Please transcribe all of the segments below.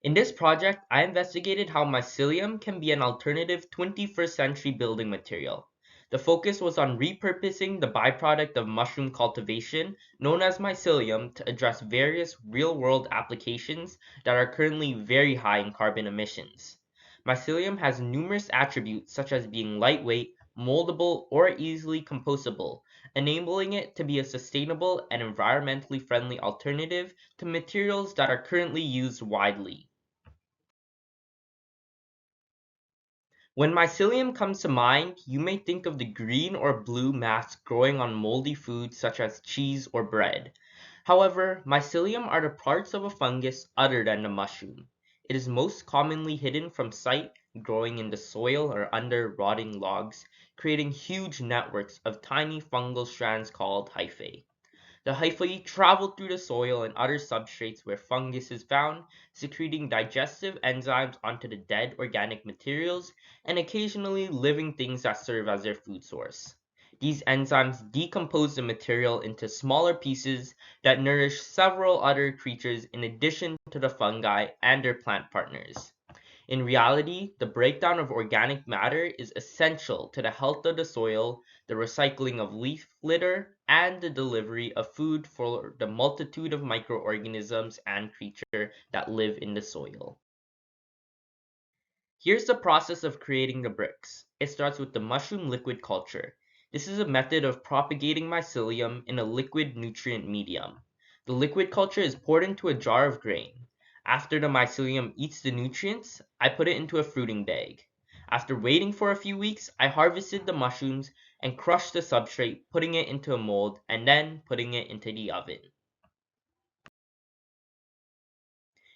In this project, I investigated how mycelium can be an alternative 21st century building material. The focus was on repurposing the byproduct of mushroom cultivation, known as mycelium, to address various real-world applications that are currently very high in carbon emissions. Mycelium has numerous attributes such as being lightweight, moldable, or easily compostable, enabling it to be a sustainable and environmentally friendly alternative to materials that are currently used widely. When mycelium comes to mind, you may think of the green or blue mass growing on moldy foods such as cheese or bread. However, mycelium are the parts of a fungus other than the mushroom. It is most commonly hidden from sight, growing in the soil or under rotting logs, creating huge networks of tiny fungal strands called hyphae. The hyphae travel through the soil and other substrates where fungus is found, secreting digestive enzymes onto the dead organic materials and occasionally living things that serve as their food source. These enzymes decompose the material into smaller pieces that nourish several other creatures in addition to the fungi and their plant partners. In reality, the breakdown of organic matter is essential to the health of the soil, the recycling of leaf litter, and the delivery of food for the multitude of microorganisms and creatures that live in the soil. Here's the process of creating the bricks. It starts with the mushroom liquid culture. This is a method of propagating mycelium in a liquid nutrient medium. The liquid culture is poured into a jar of grain. After the mycelium eats the nutrients, I put it into a fruiting bag. After waiting for a few weeks, I harvested the mushrooms and crushed the substrate, putting it into a mold and then putting it into the oven.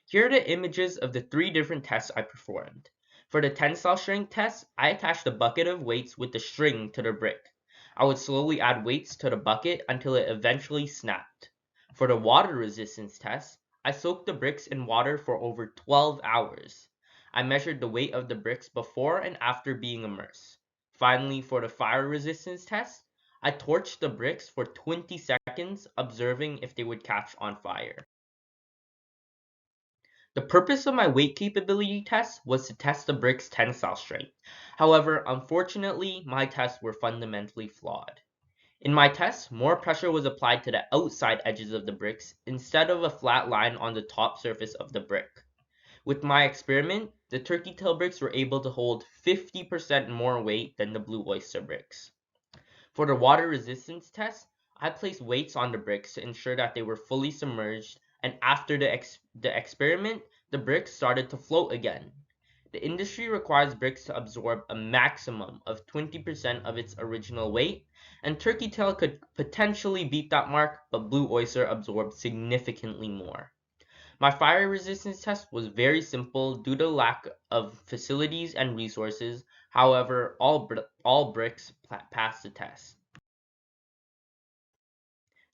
Here are the images of the three different tests I performed. For the tensile strength test, I attached a bucket of weights with the string to the brick. I would slowly add weights to the bucket until it eventually snapped. For the water resistance test, I soaked the bricks in water for over 12 hours. I measured the weight of the bricks before and after being immersed. Finally, for the fire resistance test, I torched the bricks for 20 seconds, observing if they would catch on fire. The purpose of my weight capability test was to test the brick's tensile strength. However, unfortunately, my tests were fundamentally flawed. In my test, more pressure was applied to the outside edges of the bricks instead of a flat line on the top surface of the brick. With my experiment, the turkey tail bricks were able to hold 50% more weight than the blue oyster bricks. For the water resistance test, I placed weights on the bricks to ensure that they were fully submerged, and after the experiment, the bricks started to float again. The industry requires bricks to absorb a maximum of 20% of its original weight, and turkey tail could potentially beat that mark, but blue oyster absorbed significantly more. My fire resistance test was very simple due to lack of facilities and resources. However, all bricks passed the test.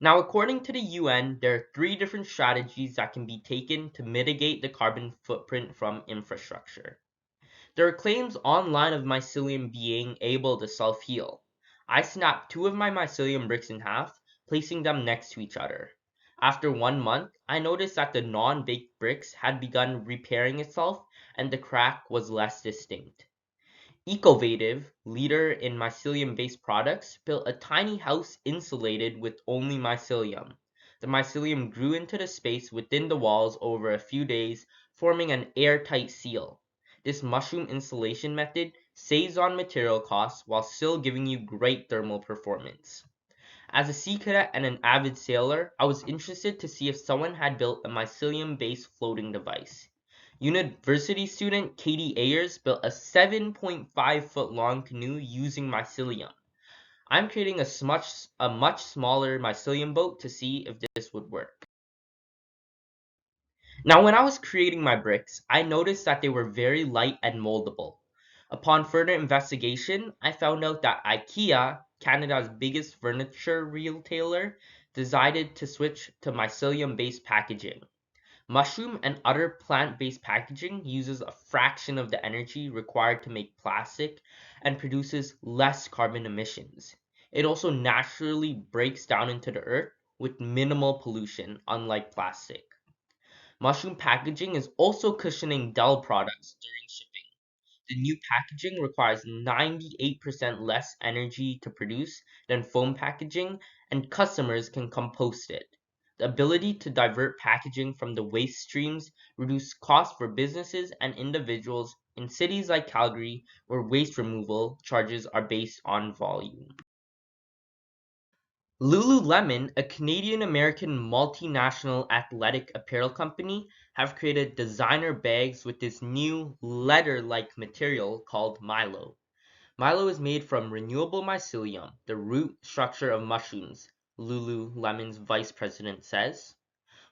Now, according to the UN, there are three different strategies that can be taken to mitigate the carbon footprint from infrastructure. There are claims online of mycelium being able to self-heal. I snapped two of my mycelium bricks in half, placing them next to each other. After 1 month, I noticed that the non-baked bricks had begun repairing itself and the crack was less distinct. Ecovative, leader in mycelium-based products, built a tiny house insulated with only mycelium. The mycelium grew into the space within the walls over a few days, forming an airtight seal. This mushroom insulation method saves on material costs while still giving you great thermal performance. As a sea cadet and an avid sailor, I was interested to see if someone had built a mycelium-based floating device. University student Katie Ayers built a 7.5-foot long canoe using mycelium. I'm creating a much smaller mycelium boat to see if this would work. Now, when I was creating my bricks, I noticed that they were very light and moldable. Upon further investigation, I found out that IKEA, Canada's biggest furniture retailer, decided to switch to mycelium-based packaging. Mushroom and other plant-based packaging uses a fraction of the energy required to make plastic and produces less carbon emissions. It also naturally breaks down into the earth with minimal pollution, unlike plastic. Mushroom packaging is also cushioning Dell products during shipping. The new packaging requires 98% less energy to produce than foam packaging, and customers can compost it. The ability to divert packaging from the waste streams reduce costs for businesses and individuals in cities like Calgary, where waste removal charges are based on volume. Lululemon, a Canadian-American multinational athletic apparel company, have created designer bags with this new leather-like material called Milo. Milo is made from renewable mycelium, the root structure of mushrooms, Lululemon's vice president says.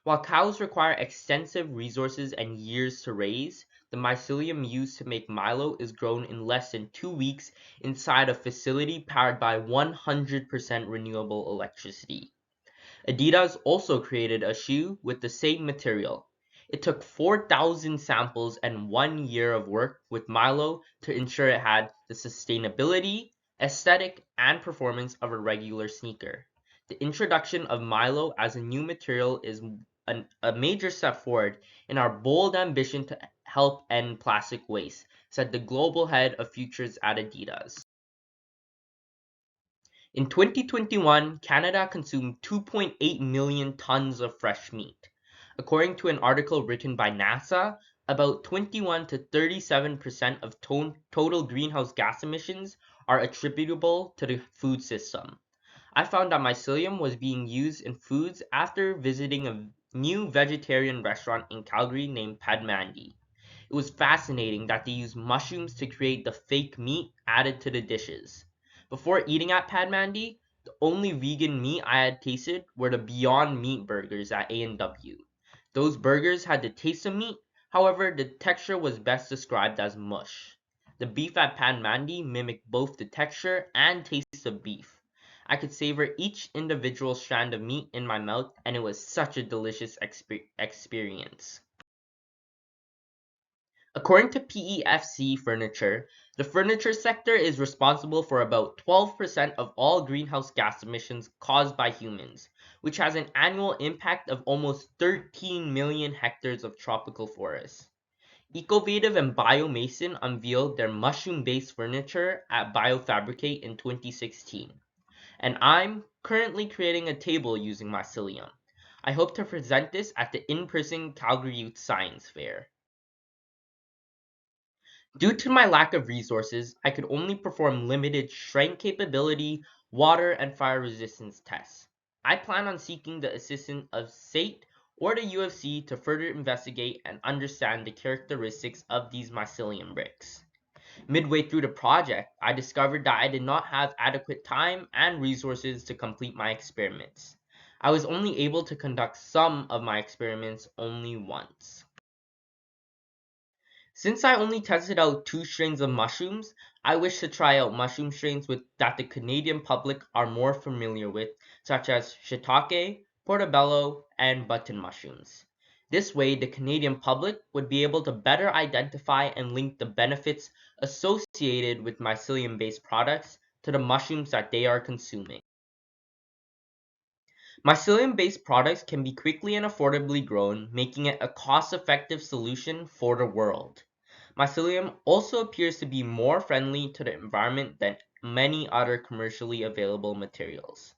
While cows require extensive resources and years to raise, the mycelium used to make Milo is grown in less than 2 weeks inside a facility powered by 100% renewable electricity. Adidas also created a shoe with the same material. It took 4,000 samples and 1 year of work with Milo to ensure it had the sustainability, aesthetic, and performance of a regular sneaker. The introduction of Milo as a new material is a major step forward in our bold ambition to help end plastic waste, said the global head of futures at Adidas. In 2021, Canada consumed 2.8 million tons of fresh meat. According to an article written by NASA, about 21 to 37% of total greenhouse gas emissions are attributable to the food system. I found that mycelium was being used in foods after visiting a new vegetarian restaurant in Calgary named Padmandi. It was fascinating that they used mushrooms to create the fake meat added to the dishes. Before eating at Padmandi, the only vegan meat I had tasted were the Beyond Meat burgers at A&W. Those burgers had the taste of meat, however, the texture was best described as mush. The beef at Padmandi mimicked both the texture and taste of beef. I could savor each individual strand of meat in my mouth, and it was such a delicious experience. According to PEFC Furniture, the furniture sector is responsible for about 12% of all greenhouse gas emissions caused by humans, which has an annual impact of almost 13 million hectares of tropical forests. Ecovative and Biomason unveiled their mushroom-based furniture at Biofabricate in 2016, and I'm currently creating a table using mycelium. I hope to present this at the in-person Calgary Youth Science Fair. Due to my lack of resources, I could only perform limited strength capability, water, and fire resistance tests. I plan on seeking the assistance of SATE or the UFC to further investigate and understand the characteristics of these mycelium bricks. Midway through the project, I discovered that I did not have adequate time and resources to complete my experiments. I was only able to conduct some of my experiments only once. Since I only tested out 2 strains of mushrooms, I wish to try out mushroom strains that the Canadian public are more familiar with, such as shiitake, portobello, and button mushrooms. This way, the Canadian public would be able to better identify and link the benefits associated with mycelium-based products to the mushrooms that they are consuming. Mycelium-based products can be quickly and affordably grown, making it a cost-effective solution for the world. Mycelium also appears to be more friendly to the environment than many other commercially available materials.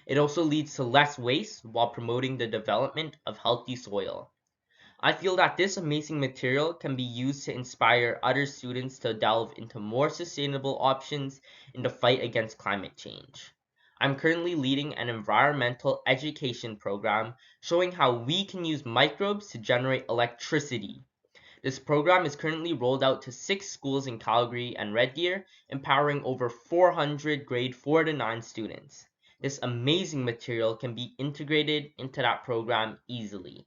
It also leads to less waste while promoting the development of healthy soil. I feel that this amazing material can be used to inspire other students to delve into more sustainable options in the fight against climate change. I'm currently leading an environmental education program showing how we can use microbes to generate electricity. This program is currently rolled out to 6 schools in Calgary and Red Deer, empowering over 400 grade 4 to 9 students. This amazing material can be integrated into that program easily.